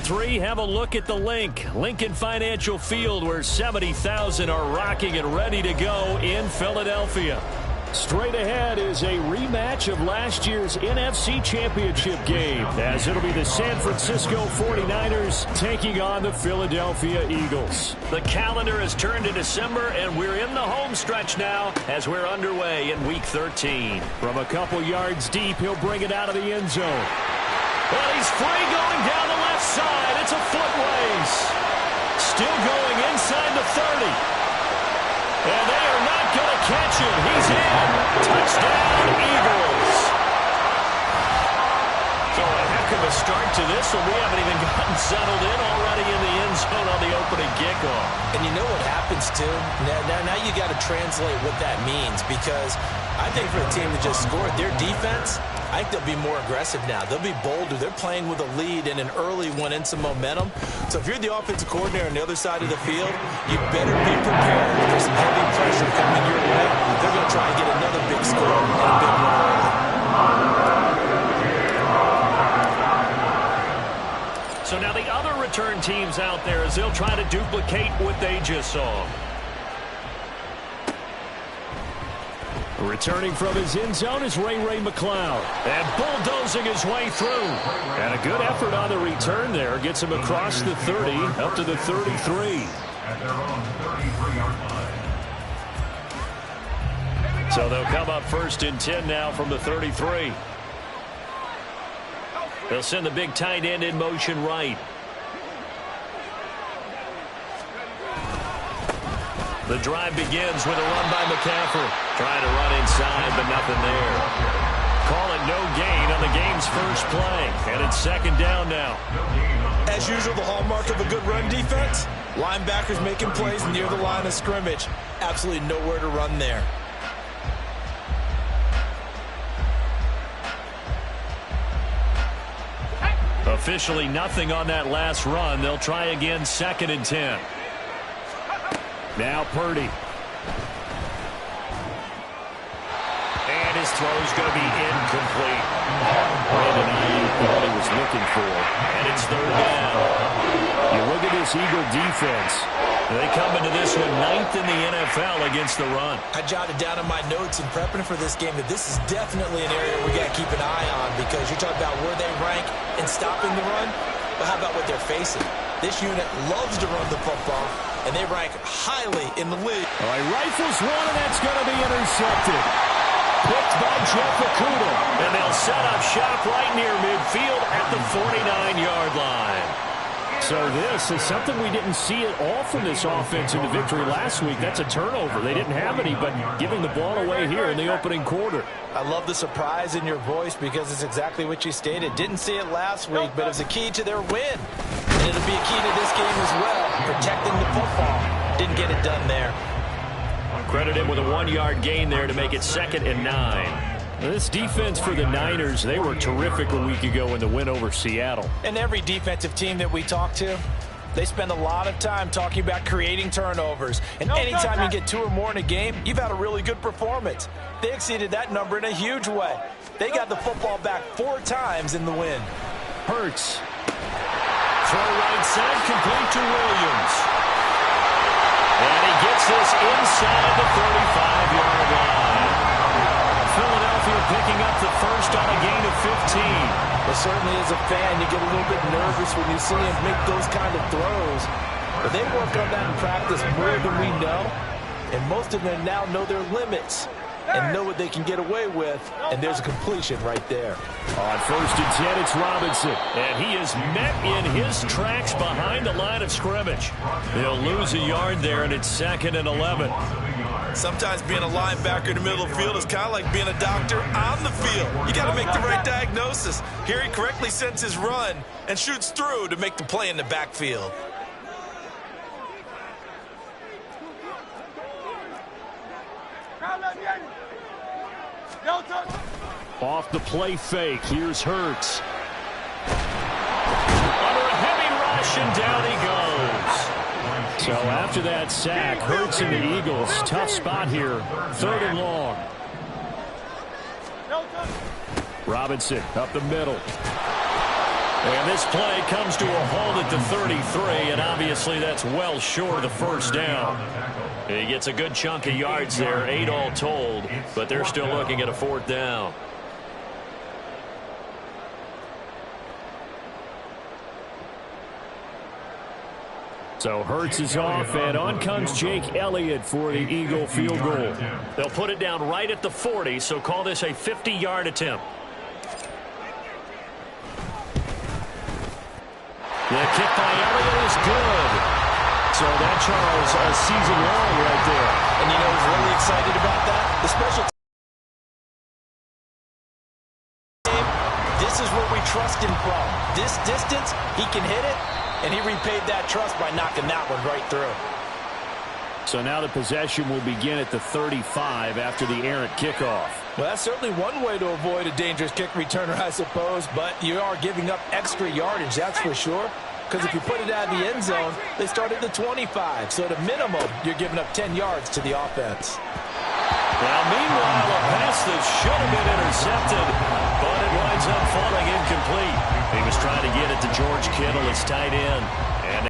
3, have a look at the link. Lincoln Financial Field, where 70,000 are rocking and ready to go in Philadelphia. Straight ahead is a rematch of last year's NFC Championship game, as it'll be the San Francisco 49ers taking on the Philadelphia Eagles. The calendar has turned to December, and we're in the home stretch now as we're underway in Week 13. From a couple yards deep, he'll bring it out of the end zone. Well, he's free going down the left side. It's a foot race. Still going inside the 30. And they are not going to catch him. He's in. Touchdown, Eagles. So a heck of a start to this one. We haven't even gotten settled in already in the end zone on the opening kickoff. And you know what happens, too? Now you got to translate what that means, because I think for the team to just score their defense, I think they'll be more aggressive now. They'll be bolder. They're playing with a lead and an early one and some momentum. So if you're the offensive coordinator on the other side of the field, you better be prepared for some heavy pressure coming your way. They're going to try and get another big score and a big one early. So now the other return teams out there, as they'll try to duplicate what they just saw. Returning from his end zone is Ray McCloud. And bulldozing his way through. And a good effort on the return there. Gets him across the 30, up to the 33. So they'll come up first and 10 now from the 33. They'll send the big tight end in motion right. The drive begins with a run by McCaffrey. Trying to run inside, but nothing there. Call it no gain on the game's first play. And it's second down now. As usual, the hallmark of a good run defense, linebackers making plays near the line of scrimmage. Absolutely nowhere to run there. Officially nothing on that last run. They'll try again, second and 10. Now Purdy. And his throw's going to be incomplete. Brandon Ayuk, what he was looking for. And it's third down. You look at this Eagle defense. They come into this one 9th in the NFL against the run. I jotted down in my notes in prepping for this game that this is definitely an area we got to keep an eye on, because you're talking about where they rank in stopping the run. But how about what they're facing? This unit loves to run the football, and they rank highly in the league. All right, rifles one, and that's going to be intercepted. Picked by Jeff Okudah. And they'll set up shop right near midfield at the 49-yard line. So this is something we didn't see at all from this offense in the victory last week. That's a turnover. They didn't have any, but giving the ball away here in the opening quarter. I love the surprise in your voice, because it's exactly what you stated. Didn't see it last week, but it was a key to their win. And it'll be a key to this game as well, protecting the football. Didn't get it done there. Credit him with a 1-yard gain there to make it second and 9. This defense for the Niners, they were terrific a week ago in the win over Seattle. And every defensive team that we talk to, they spend a lot of time talking about creating turnovers. And anytime you get 2 or more in a game, you've had a really good performance. They exceeded that number in a huge way. They got the football back 4 times in the win. Hurts. Throw right side, complete to Williams. And he gets this inside the 35-yard line. Philadelphia picking up the first on a gain of 15. Well, certainly as a fan, you get a little bit nervous when you see him make those kind of throws. But they work on that in practice more than we know. And most of them now know their limits and know what they can get away with. And there's a completion right there. On first and 10, it's Robinson. And he is met in his tracks behind the line of scrimmage. They'll lose a yard there, and it's second and 11. Sometimes being a linebacker in the middle of the field is kind of like being a doctor on the field. You got to make the right diagnosis. Here he correctly sends his run and shoots through to make the play in the backfield. Off the play fake, here's Hurts. Under a heavy rush, and down he goes. So after that sack, Hurts and the Eagles, tough spot here, 3rd and long. Robinson up the middle. And this play comes to a halt at the 33, and obviously that's well short of the first down. He gets a good chunk of yards there, 8 all told, but they're still looking at a 4th down. So Hurts is off, and on comes Jake Elliott for the Eagle field goal. They'll put it down right at the 40, so call this a 50-yard attempt. The kick by Elliott is good. So that, Charles, a season long right there. And you know who's really excited about that? The special team. This is where we trust him from. This distance, he can hit it, and he repaid that trust by knocking that one right through. So now the possession will begin at the 35 after the errant kickoff. Well, that's certainly one way to avoid a dangerous kick returner, I suppose, but you are giving up extra yardage, that's for sure. Because if you put it out of the end zone, they start at the 25. So at a minimum, you're giving up 10 yards to the offense. Well, meanwhile, a pass that should have been intercepted, but it winds up falling incomplete. He was trying to get it to George Kittle, his tight end.